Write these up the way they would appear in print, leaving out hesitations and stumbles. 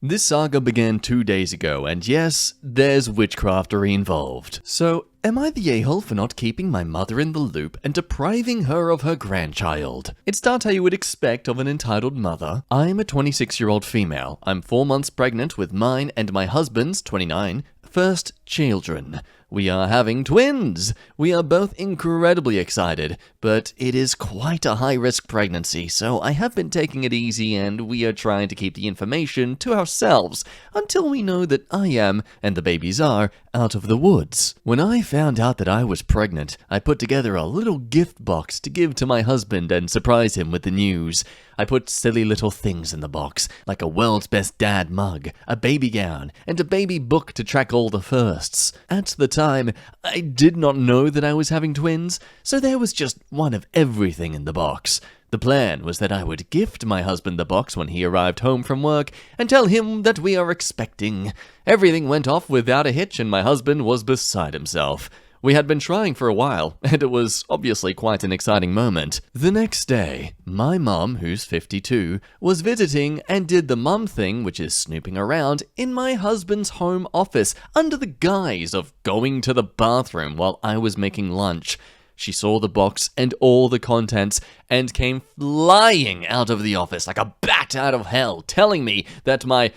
This saga began 2 days ago, and yes, there's witchcraftery involved. So, am I the a-hole for not keeping my mother in the loop and depriving her of her grandchild? It's not how you would expect of an entitled mother. I'm a 26-year-old female. I'm 4 months pregnant with mine and my husband's, 29, first children. We are having twins! We are both incredibly excited, but it is quite a high-risk pregnancy, so I have been taking it easy and we are trying to keep the information to ourselves until we know that I am, and the babies are, out of the woods. When I found out that I was pregnant, I put together a little gift box to give to my husband and surprise him with the news. I put silly little things in the box, like a World's Best Dad mug, a baby gown, and a baby book to track all the firsts. At the time, I did not know that I was having twins, so there was just one of everything in the box. The plan was that I would gift my husband the box when he arrived home from work and tell him that we are expecting. Everything went off without a hitch and my husband was beside himself. We had been trying for a while, and it was obviously quite an exciting moment. The next day, my mum, who's 52, was visiting and did the mum thing, which is snooping around, in my husband's home office under the guise of going to the bathroom while I was making lunch. She saw the box and all the contents and came flying out of the office like a bat out of hell, telling me that my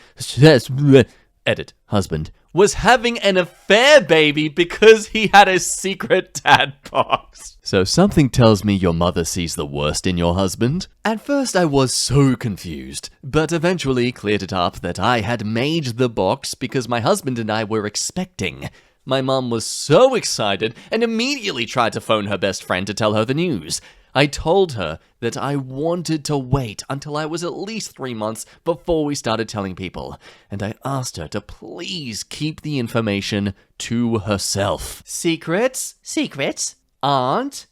husband was having an affair, baby, because he had a secret dad box. So something tells me your mother sees the worst in your husband? At first I was so confused, but eventually cleared it up that I had made the box because my husband and I were expecting. My mom was so excited and immediately tried to phone her best friend to tell her the news. I told her that I wanted to wait until I was at least 3 months before we started telling people, and I asked her to please keep the information to herself. Secrets? Secrets? Aren't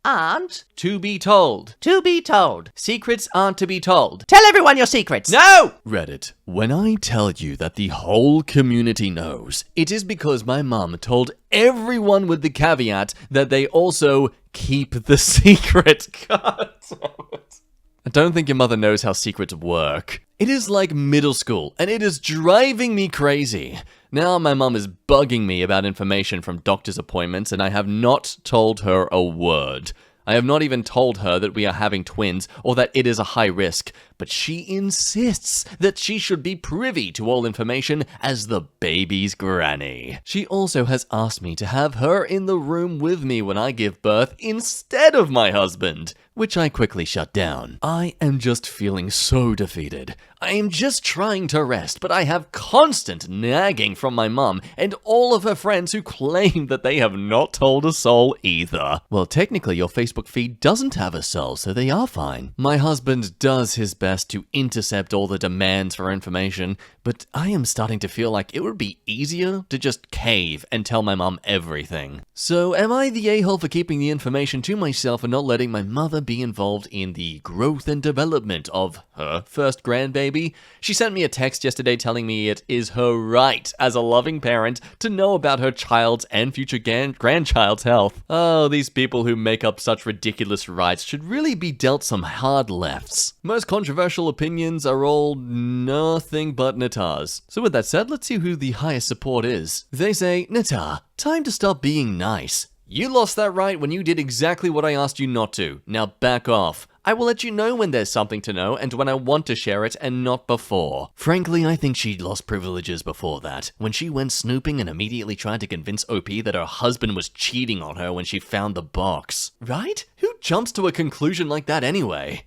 to be told. To be told. Secrets aren't to be told. Tell everyone your secrets. No! Reddit. When I tell you that the whole community knows, it is because my mom told everyone with the caveat that they also keep the secret. God damn it. I don't think your mother knows how secrets work. It is like middle school, and it is driving me crazy. Now my mum is bugging me about information from doctor's appointments, and I have not told her a word. I have not even told her that we are having twins, or that it is a high risk, but she insists that she should be privy to all information as the baby's granny. She also has asked me to have her in the room with me when I give birth instead of my husband, which I quickly shut down. I am just feeling so defeated. I am just trying to rest, but I have constant nagging from my mum and all of her friends who claim that they have not told a soul either. Well, technically your Facebook feed doesn't have a soul, so they are fine. My husband does his best to intercept all the demands for information, but I am starting to feel like it would be easier to just cave and tell my mum everything. So am I the a-hole for keeping the information to myself and not letting my mother be involved in the growth and development of her first grandbaby? She sent me a text yesterday telling me it is her right as a loving parent to know about her child's and future grandchild's health. Oh, these people who make up such ridiculous rights should really be dealt some hard lefts. Most controversial opinions are all nothing but Natar's. So with that said, let's see who the highest support is. They say, Natar, time to stop being nice. You lost that right when you did exactly what I asked you not to. Now back off. I will let you know when there's something to know and when I want to share it and not before. Frankly, I think she lost privileges before that, when she went snooping and immediately tried to convince OP that her husband was cheating on her when she found the box. Right? Who jumps to a conclusion like that anyway?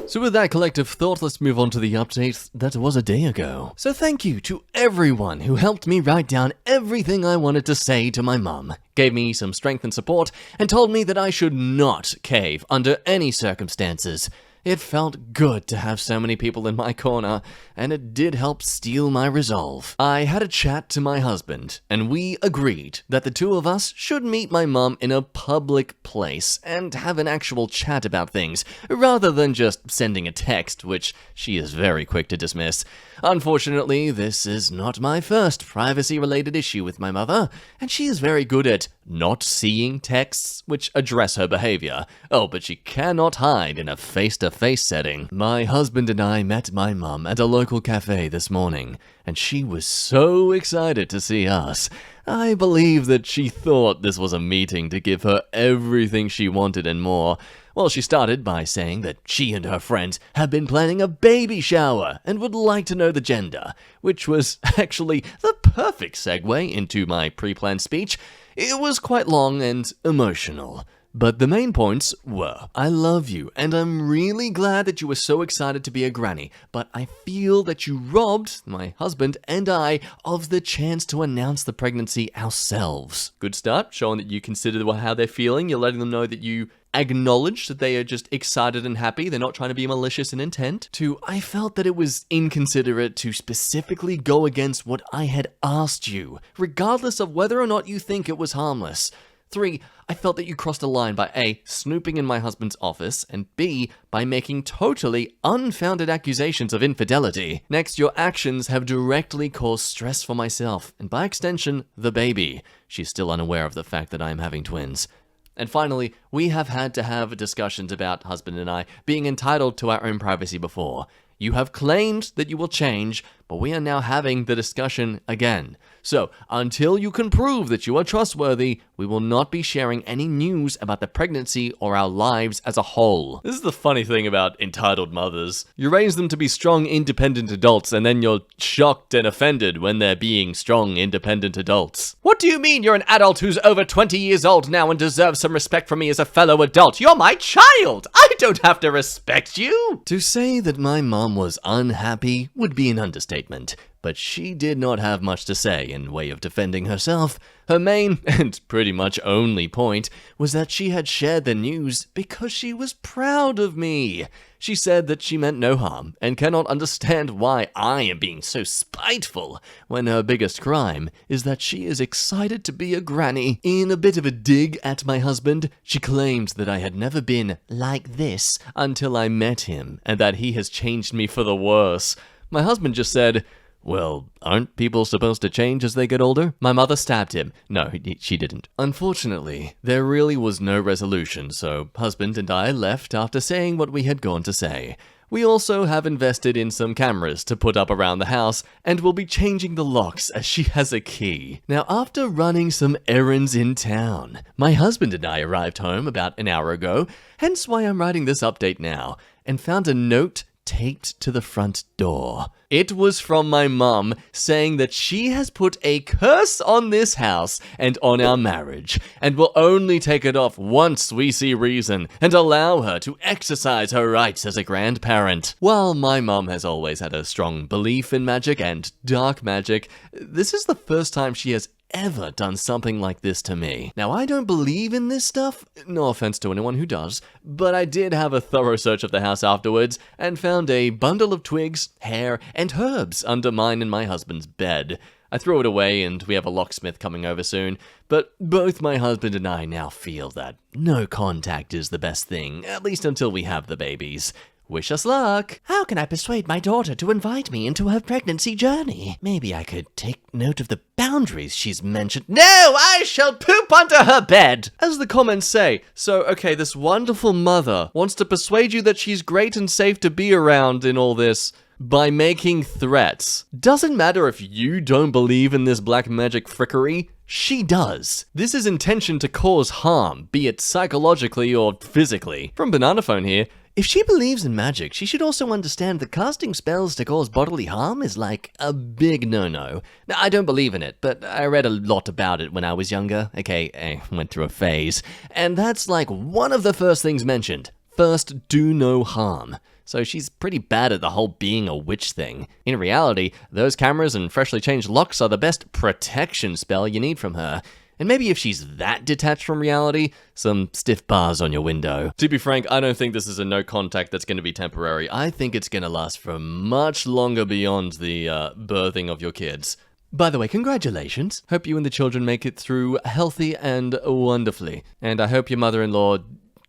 So with that collective thought, let's move on to the update that was a day ago. So thank you to everyone who helped me write down everything I wanted to say to my mum, gave me some strength and support, and told me that I should not cave under any circumstances. It felt good to have so many people in my corner, and it did help steel my resolve. I had a chat to my husband, and we agreed that the two of us should meet my mum in a public place and have an actual chat about things, rather than just sending a text, which she is very quick to dismiss. Unfortunately, this is not my first privacy-related issue with my mother, and she is very good at not seeing texts which address her behavior. Oh, but she cannot hide in a face-to-face face setting. My husband and I met my mum at a local cafe this morning, and she was so excited to see us. I believe that she thought this was a meeting to give her everything she wanted and more. Well, she started by saying that she and her friends have been planning a baby shower and would like to know the gender, which was actually the perfect segue into my pre-planned speech. It was quite long and emotional. But the main points were, I love you, and I'm really glad that you were so excited to be a granny, but I feel that you robbed my husband and I of the chance to announce the pregnancy ourselves. Good start, showing that you consider how they're feeling. You're letting them know that you acknowledge that they are just excited and happy. They're not trying to be malicious in intent. 2, I felt that it was inconsiderate to specifically go against what I had asked you, regardless of whether or not you think it was harmless. 3, I felt that you crossed a line by A, snooping in my husband's office, and B, by making totally unfounded accusations of infidelity. Next, your actions have directly caused stress for myself, and by extension, the baby. She's still unaware of the fact that I am having twins. And finally, we have had to have discussions about husband and I being entitled to our own privacy before. You have claimed that you will change, but we are now having the discussion again. So, until you can prove that you are trustworthy, we will not be sharing any news about the pregnancy or our lives as a whole. This is the funny thing about entitled mothers. You raise them to be strong, independent adults, and then you're shocked and offended when they're being strong, independent adults. What do you mean you're an adult who's over 20 years old now and deserves some respect from me as a fellow adult? You're my child! I don't have to respect you! To say that my mom was unhappy would be an understatement, but she did not have much to say in way of defending herself. Her main, and pretty much only point, was that she had shared the news because she was proud of me. She said that she meant no harm, and cannot understand why I am being so spiteful, when her biggest crime is that she is excited to be a granny. In a bit of a dig at my husband, she claimed that I had never been like this until I met him, and that he has changed me for the worse. My husband just said, well, aren't people supposed to change as they get older? My mother stabbed him. No, she didn't. Unfortunately, there really was no resolution, so husband and I left after saying what we had gone to say. We also have invested in some cameras to put up around the house, and will be changing the locks as she has a key. Now, after running some errands in town, my husband and I arrived home about an hour ago, hence why I'm writing this update now, and found a note taped to the front door. It was from my mum saying that she has put a curse on this house and on our marriage, and will only take it off once we see reason and allow her to exercise her rights as a grandparent. While my mum has always had a strong belief in magic and dark magic, this is the first time she has ever done something like this to me. Now, I don't believe in this stuff, no offense to anyone who does, but I did have a thorough search of the house afterwards and found a bundle of twigs, hair, and herbs under mine and my husband's bed. I threw it away and we have a locksmith coming over soon, but both my husband and I now feel that no contact is the best thing, at least until we have the babies. Wish us luck! How can I persuade my daughter to invite me into her pregnancy journey? Maybe I could take note of the boundaries she's mentioned. No, I shall poop under her bed! As the comments say, so okay, this wonderful mother wants to persuade you that she's great and safe to be around in all this by making threats. Doesn't matter if you don't believe in this black magic frickery, she does. This is intention to cause harm, be it psychologically or physically. From Banana Phone here, if she believes in magic, she should also understand that casting spells to cause bodily harm is like a big no-no. Now, I don't believe in it, but I read a lot about it when I was younger. Okay, I went through a phase. And that's like one of the first things mentioned. First, do no harm. So she's pretty bad at the whole being a witch thing. In reality, those cameras and freshly changed locks are the best protection spell you need from her. And maybe if she's that detached from reality, some stiff bars on your window. To be frank, I don't think this is a no contact that's going to be temporary. I think it's going to last for much longer beyond the birthing of your kids. By the way, congratulations. Hope you and the children make it through healthy and wonderfully. And I hope your mother-in-law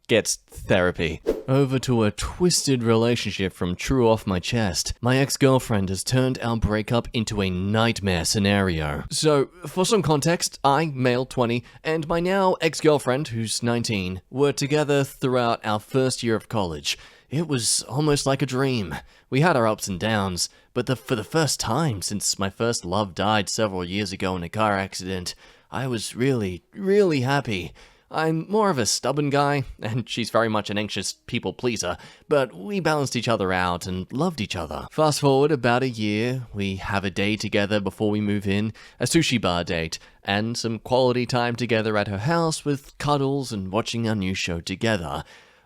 gets therapy. Over to a twisted relationship from True Off My Chest. My ex-girlfriend has turned our breakup into a nightmare scenario. So, for some context, I, male 20, and my now ex-girlfriend, who's 19, were together throughout our first year of college. It was almost like a dream. We had our ups and downs, but for the first time since my first love died several years ago in a car accident, I was really, really happy. I'm more of a stubborn guy, and she's very much an anxious people pleaser, but we balanced each other out and loved each other. Fast forward about a year, we have a day together before we move in, a sushi bar date, and some quality time together at her house with cuddles and watching our new show together.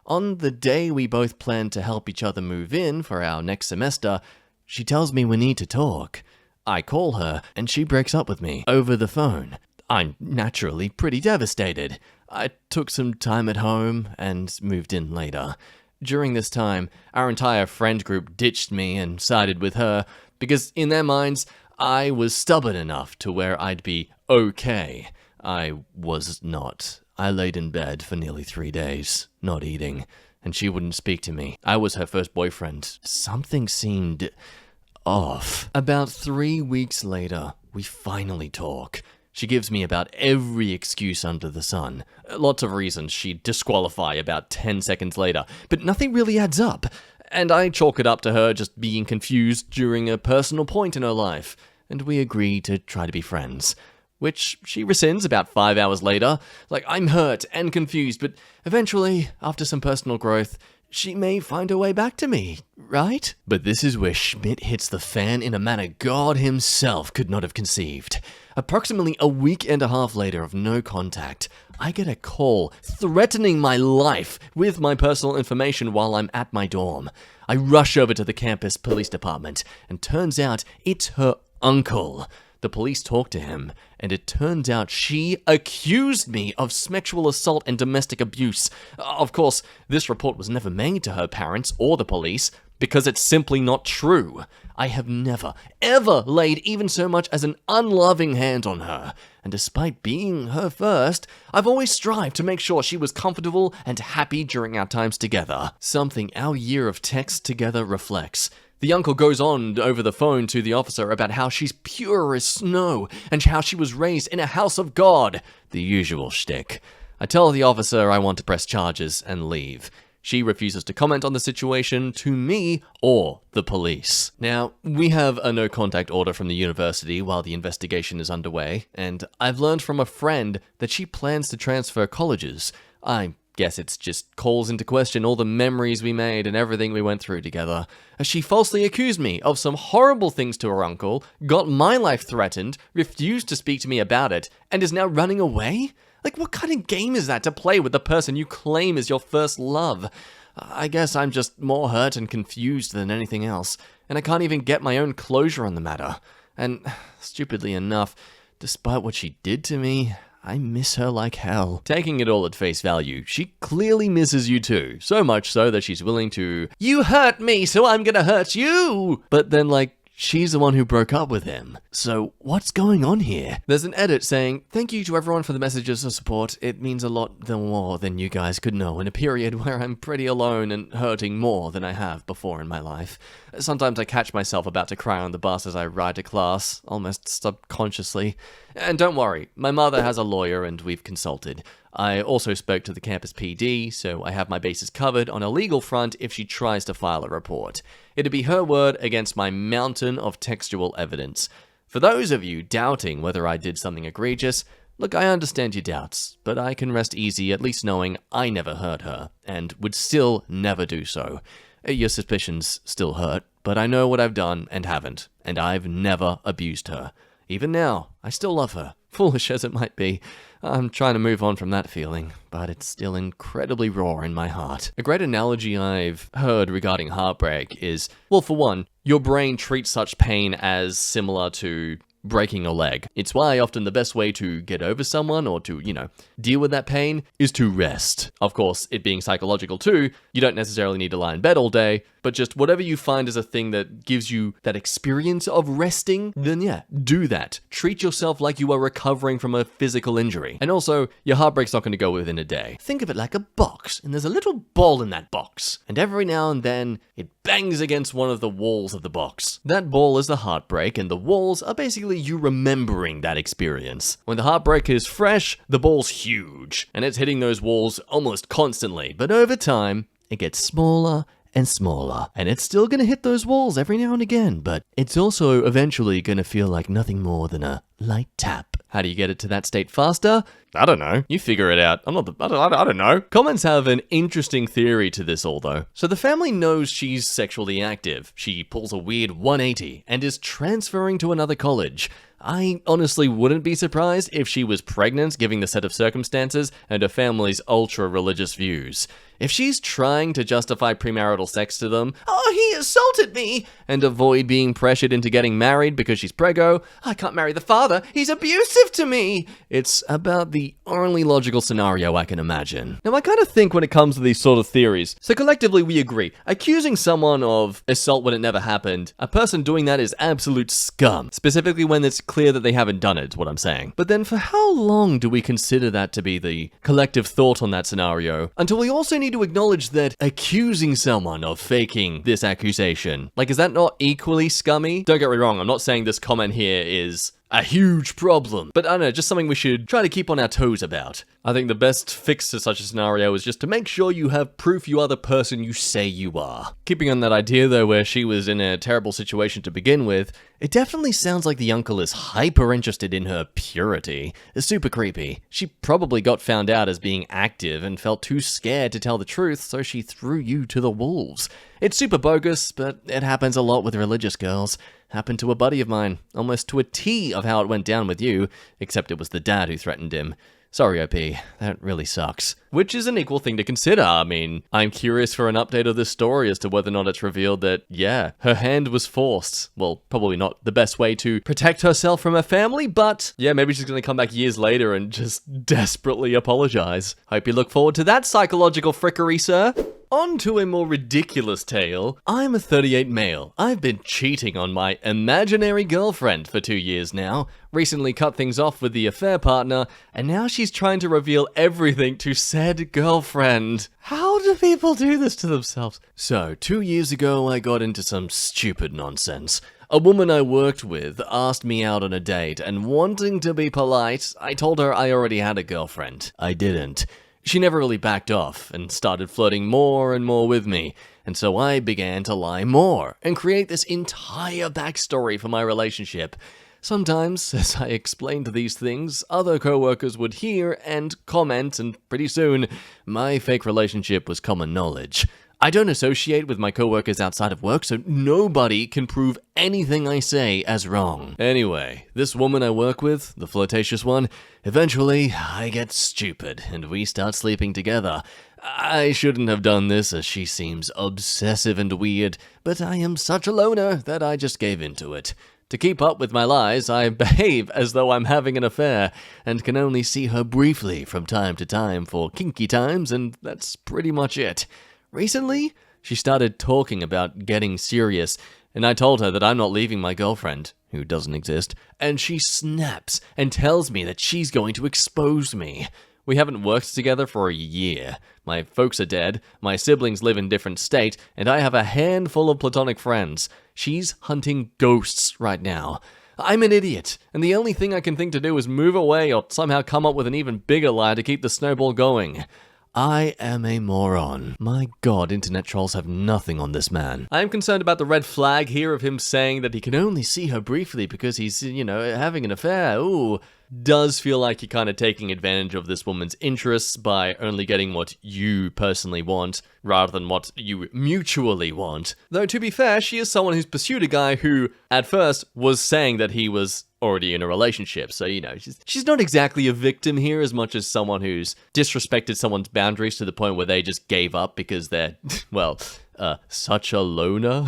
On the day we both planned to help each other move in for our next semester, she tells me we need to talk. I call her, and she breaks up with me over the phone. I'm naturally pretty devastated. I took some time at home and moved in later. During this time, our entire friend group ditched me and sided with her because in their minds, I was stubborn enough to where I'd be okay. I was not. I laid in bed for nearly 3 days, not eating, and she wouldn't speak to me. I was her first boyfriend. Something seemed off. About 3 weeks later, we finally talk. She gives me about every excuse under the sun. Lots of reasons she'd disqualify about 10 seconds later, but nothing really adds up. And I chalk it up to her just being confused during a personal point in her life, and we agree to try to be friends. Which she rescinds about 5 hours later. Like, I'm hurt and confused, but eventually, after some personal growth, she may find her way back to me, right? But this is where Schmidt hits the fan in a manner God himself could not have conceived. Approximately a week and a half later of no contact, I get a call threatening my life with my personal information while I'm at my dorm. I rush over to the campus police department, and turns out it's her uncle. The police talk to him, and it turns out she accused me of sexual assault and domestic abuse. Of course, this report was never made to her parents or the police, because it's simply not true. I have never, ever laid even so much as an unloving hand on her, and despite being her first, I've always strived to make sure she was comfortable and happy during our times together. Something our year of text together reflects. The uncle goes on over the phone to the officer about how she's pure as snow, and how she was raised in a house of God. The usual shtick. I tell the officer I want to press charges and leave. She refuses to comment on the situation to me or the police. Now, we have a no-contact order from the university while the investigation is underway, and I've learned from a friend that she plans to transfer colleges. I guess it's just calls into question all the memories we made and everything we went through together. She falsely accused me of some horrible things to her uncle, got my life threatened, refused to speak to me about it, and is now running away? Like, what kind of game is that to play with the person you claim is your first love? I guess I'm just more hurt and confused than anything else, and I can't even get my own closure on the matter. And, stupidly enough, despite what she did to me, I miss her like hell. Taking it all at face value, she clearly misses you too. So much so that she's willing to, "You hurt me, so I'm gonna hurt you!" But then, she's the one who broke up with him. So what's going on here? There's an edit saying, "Thank you to everyone for the messages of support. It means a lot more than you guys could know in a period where I'm pretty alone and hurting more than I have before in my life. Sometimes I catch myself about to cry on the bus as I ride to class, almost subconsciously. And don't worry, my mother has a lawyer and we've consulted. I also spoke to the campus PD, so I have my bases covered on a legal front if she tries to file a report. It'd be her word against my mountain of textual evidence. For those of you doubting whether I did something egregious, look, I understand your doubts, but I can rest easy at least knowing I never hurt her, and would still never do so. Your suspicions still hurt, but I know what I've done and haven't, and I've never abused her. Even now, I still love her. Foolish as it might be, I'm trying to move on from that feeling, but it's still incredibly raw in my heart. A great analogy I've heard regarding heartbreak is, well, for one, your brain treats such pain as similar to breaking a leg. It's why often the best way to get over someone or to, deal with that pain is to rest. Of course, it being psychological too, you don't necessarily need to lie in bed all day, but just whatever you find is a thing that gives you that experience of resting, then yeah, do that. Treat yourself like you are recovering from a physical injury. And also, your heartbreak's not going to go within a day. Think of it like a box, and there's a little ball in that box. And every now and then, it bangs against one of the walls of the box. That ball is the heartbreak, and the walls are basically you remembering that experience. When the heartbreak is fresh, the ball's huge, and it's hitting those walls almost constantly. But over time, it gets smaller and smaller. And it's still gonna hit those walls every now and again, but it's also eventually gonna feel like nothing more than a light tap. How do you get it to that state faster? I don't know. You figure it out. I don't know. Comments have an interesting theory to this all, though. So the family knows she's sexually active. She pulls a weird 180 and is transferring to another college. I honestly wouldn't be surprised if she was pregnant, given the set of circumstances and her family's ultra-religious views. If she's trying to justify premarital sex to them, "Oh, he assaulted me," and avoid being pressured into getting married because she's preggo, "I can't marry the father, he's abusive to me," it's about the only logical scenario I can imagine. Now, I kind of think when it comes to these sort of theories, so collectively we agree, accusing someone of assault when it never happened, a person doing that is absolute scum, specifically when it's clear that they haven't done it, is what I'm saying. But then for how long do we consider that to be the collective thought on that scenario, until we also need to acknowledge that accusing someone of faking this accusation, like, is that not equally scummy? Don't get me wrong, I'm not saying this comment here is a huge problem, but I don't know, just something we should try to keep on our toes about. I think the best fix to such a scenario is just to make sure you have proof you are the person you say you are. Keeping on that idea though, where she was in a terrible situation to begin with, it definitely sounds like the uncle is hyper interested in her purity. It's super creepy. She probably got found out as being active and felt too scared to tell the truth, so she threw you to the wolves. It's super bogus, but it happens a lot with religious girls. Happened to a buddy of mine, almost to a T of how it went down with you, except it was the dad who threatened him. Sorry, OP, that really sucks. Which is an equal thing to consider. I mean, I'm curious for an update of this story as to whether or not it's revealed that, yeah, her hand was forced. Well, probably not the best way to protect herself from her family, but yeah, maybe she's gonna come back years later and just desperately apologize. Hope you look forward to that psychological frickery, sir. On to a more ridiculous tale. I'm a 38 male. I've been cheating on my imaginary girlfriend for 2 years now, recently cut things off with the affair partner, and now she's trying to reveal everything to said girlfriend. How do people do this to themselves? So, 2 years ago, I got into some stupid nonsense. A woman I worked with asked me out on a date, and wanting to be polite, I told her I already had a girlfriend. I didn't. She never really backed off and started flirting more and more with me, and so I began to lie more and create this entire backstory for my relationship. Sometimes, as I explained these things, other coworkers would hear and comment, and pretty soon, my fake relationship was common knowledge. I don't associate with my coworkers outside of work, so nobody can prove anything I say as wrong. Anyway, this woman I work with, the flirtatious one, eventually I get stupid and we start sleeping together. I shouldn't have done this as she seems obsessive and weird, but I am such a loner that I just gave into it. To keep up with my lies, I behave as though I'm having an affair, and can only see her briefly from time to time for kinky times, and that's pretty much it. Recently, she started talking about getting serious, and I told her that I'm not leaving my girlfriend, who doesn't exist, and she snaps and tells me that she's going to expose me. We haven't worked together for a year. My folks are dead, my siblings live in different state, and I have a handful of platonic friends. She's hunting ghosts right now. I'm an idiot, and the only thing I can think to do is move away or somehow come up with an even bigger lie to keep the snowball going. I am a moron. My god, internet trolls have nothing on this man. I am concerned about the red flag here of him saying that he can only see her briefly because he's, having an affair. Ooh. Does feel like you're kind of taking advantage of this woman's interests by only getting what you personally want, rather than what you mutually want. Though, to be fair, she is someone who's pursued a guy who, at first, was saying that he was already in a relationship. So, she's not exactly a victim here as much as someone who's disrespected someone's boundaries to the point where they just gave up because they're, such a loner.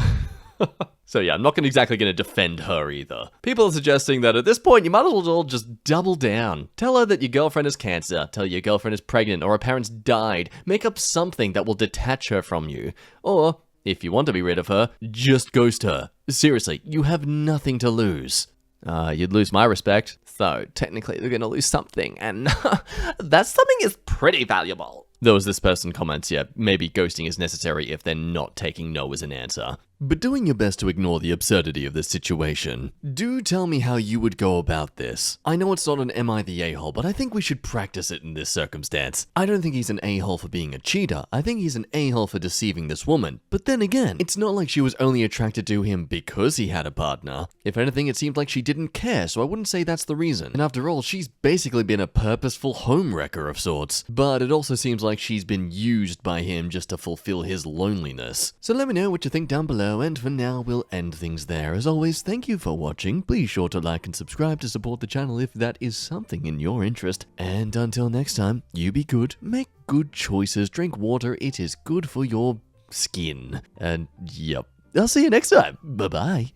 So yeah, I'm not exactly going to defend her either. People are suggesting that at this point, you might as well just double down. Tell her that your girlfriend has cancer, tell her your girlfriend is pregnant, or her parents died. Make up something that will detach her from you. Or, if you want to be rid of her, just ghost her. Seriously, you have nothing to lose. You'd lose my respect. So, technically, they're going to lose something, and that something is pretty valuable. Though as this person comments, yeah, maybe ghosting is necessary if they're not taking no as an answer. but doing your best to ignore the absurdity of this situation. Do tell me how you would go about this. I know it's not an am I the a-hole, but I think we should practice it in this circumstance. I don't think he's an a-hole for being a cheater. I think he's an a-hole for deceiving this woman. But then again, it's not like she was only attracted to him because he had a partner. If anything, it seemed like she didn't care, so I wouldn't say that's the reason. And after all, she's basically been a purposeful homewrecker of sorts. But it also seems like she's been used by him just to fulfill his loneliness. So let me know what you think down below, and for now, we'll end things there. As always, thank you for watching. Please sure to like and subscribe to support the channel if that is something in your interest. And until next time, you be good, make good choices, drink water, it is good for your skin. And yep, I'll see you next time. Bye-bye.